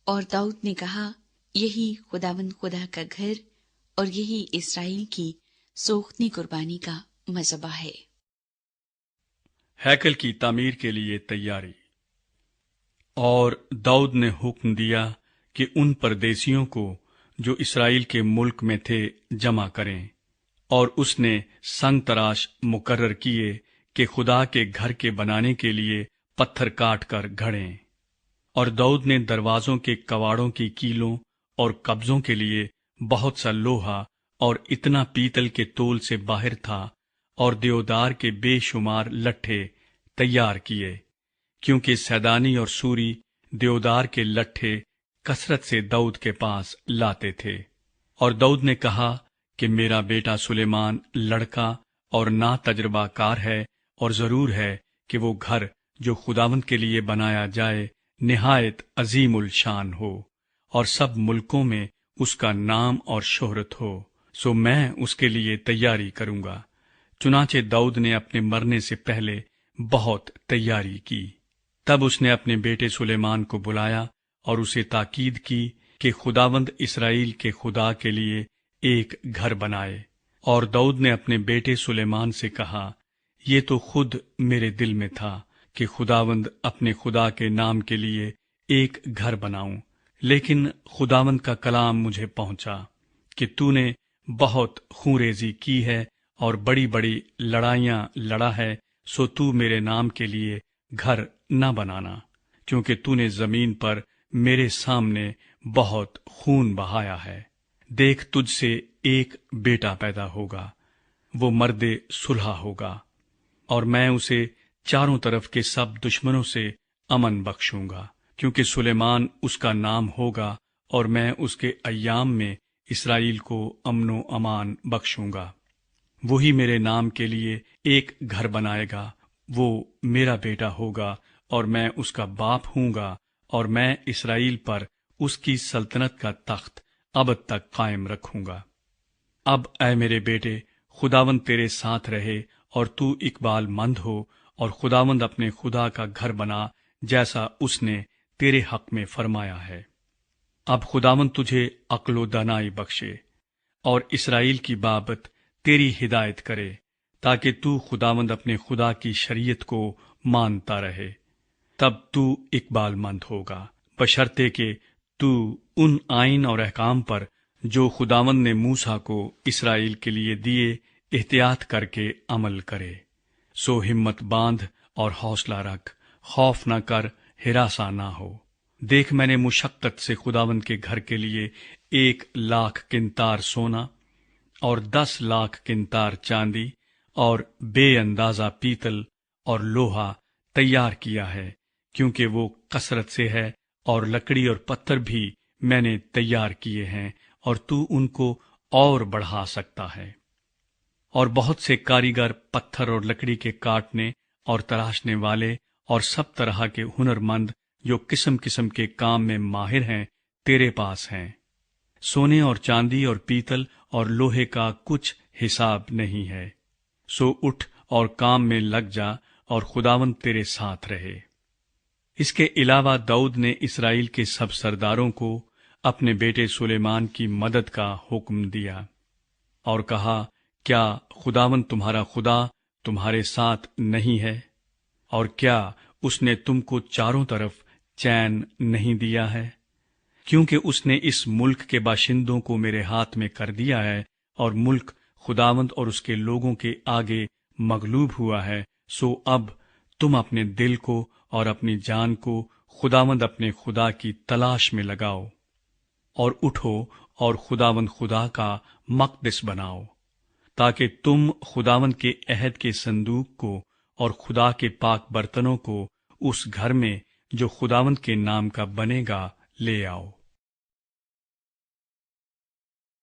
اور داؤد نے کہا، یہی خداوند خدا کا گھر اور یہی اسرائیل کی سوختنی قربانی کا مذبح ہے۔ ہیکل کی تعمیر کے لیے تیاری۔ اور داؤد نے حکم دیا کہ ان پردیسیوں کو جو اسرائیل کے ملک میں تھے جمع کریں، اور اس نے سنگ تراش مقرر کیے کہ خدا کے گھر کے بنانے کے لیے پتھر کاٹ کر گھڑیں۔ اور داؤد نے دروازوں کے کواڑوں کی کیلوں اور قبضوں کے لیے بہت سا لوہا اور اتنا پیتل کے تول سے باہر تھا اور دیودار کے بے شمار لٹھے تیار کیے، کیونکہ سیدانی اور سوری دیودار کے لٹھے کثرت سے داؤد کے پاس لاتے تھے۔ اور داؤد نے کہا کہ میرا بیٹا سلیمان لڑکا اور نا تجربہ کار ہے، اور ضرور ہے کہ وہ گھر جو خداوند کے لیے بنایا جائے نہایت عظیم الشان ہو، اور سب ملکوں میں اس کا نام اور شہرت ہو، سو میں اس کے لیے تیاری کروں گا۔ چنانچہ داؤد نے اپنے مرنے سے پہلے بہت تیاری کی۔ تب اس نے اپنے بیٹے سلیمان کو بلایا اور اسے تاکید کی کہ خداوند اسرائیل کے خدا کے لیے ایک گھر بنائے۔ اور داؤد نے اپنے بیٹے سلیمان سے کہا، یہ تو خود میرے دل میں تھا کہ خداوند اپنے خدا کے نام کے لیے ایک گھر بناؤں، لیکن خداوند کا کلام مجھے پہنچا کہ تو نے بہت خونریزی کی ہے اور بڑی بڑی لڑائیاں لڑا ہے، سو تو میرے نام کے لیے گھر نہ بنانا، کیونکہ تو نے زمین پر میرے سامنے بہت خون بہایا ہے۔ دیکھ، تجھ سے ایک بیٹا پیدا ہوگا، وہ مرد صلح ہوگا، اور میں اسے چاروں طرف کے سب دشمنوں سے امن بخشوں گا، کیونکہ سلیمان اس کا نام ہوگا، اور میں اس کے ایام میں اسرائیل کو امن و امان بخشوں گا۔ وہی میرے نام کے لیے ایک گھر بنائے گا، وہ میرا بیٹا ہوگا، اور میں اس کا باپ ہوں گا، اور میں اسرائیل پر اس کی سلطنت کا تخت ابد تک قائم رکھوں گا۔ اب اے میرے بیٹے، خداوند تیرے ساتھ رہے، اور تو اقبال مند ہو، اور خداوند اپنے خدا کا گھر بنا جیسا اس نے تیرے حق میں فرمایا ہے۔ اب خداوند تجھے عقل و دانائی بخشے، اور اسرائیل کی بابت تیری ہدایت کرے، تاکہ تو خداوند اپنے خدا کی شریعت کو مانتا رہے۔ تب تو اقبال مند ہوگا، بشرطے کہ تو ان آئین اور احکام پر جو خداوند نے موسیٰ کو اسرائیل کے لیے دیے احتیاط کر کے عمل کرے۔ سو ہمت باندھ اور حوصلہ رکھ، خوف نہ کر، ہراساں نہ ہو۔ دیکھ، میں نے مشقت سے خداوند کے گھر کے لیے 1,00,000 قنطار سونا اور 10,00,000 قنطار چاندی اور بے اندازہ پیتل اور لوہا تیار کیا ہے، کیونکہ وہ کثرت سے ہے، اور لکڑی اور پتھر بھی میں نے تیار کیے ہیں، اور تو ان کو اور بڑھا سکتا ہے۔ اور بہت سے کاریگر پتھر اور لکڑی کے کاٹنے اور تراشنے والے اور سب طرح کے ہنرمند جو قسم قسم کے کام میں ماہر ہیں تیرے پاس ہیں۔ سونے اور چاندی اور پیتل اور لوہے کا کچھ حساب نہیں ہے۔ سو اٹھ اور کام میں لگ جا، اور خداوند تیرے ساتھ رہے۔ اس کے علاوہ داؤد نے اسرائیل کے سب سرداروں کو اپنے بیٹے سلیمان کی مدد کا حکم دیا، اور کہا، کیا خداوند تمہارا خدا تمہارے ساتھ نہیں ہے؟ اور کیا اس نے تم کو چاروں طرف چین نہیں دیا ہے؟ کیونکہ اس نے اس ملک کے باشندوں کو میرے ہاتھ میں کر دیا ہے، اور ملک خداوند اور اس کے لوگوں کے آگے مغلوب ہوا ہے۔ سو اب تم اپنے دل کو اور اپنی جان کو خداوند اپنے خدا کی تلاش میں لگاؤ، اور اٹھو اور خداوند خدا کا مقدس بناؤ، تاکہ تم خداوند کے عہد کے صندوق کو اور خدا کے پاک برتنوں کو اس گھر میں جو خداوند کے نام کا بنے گا لے آؤ۔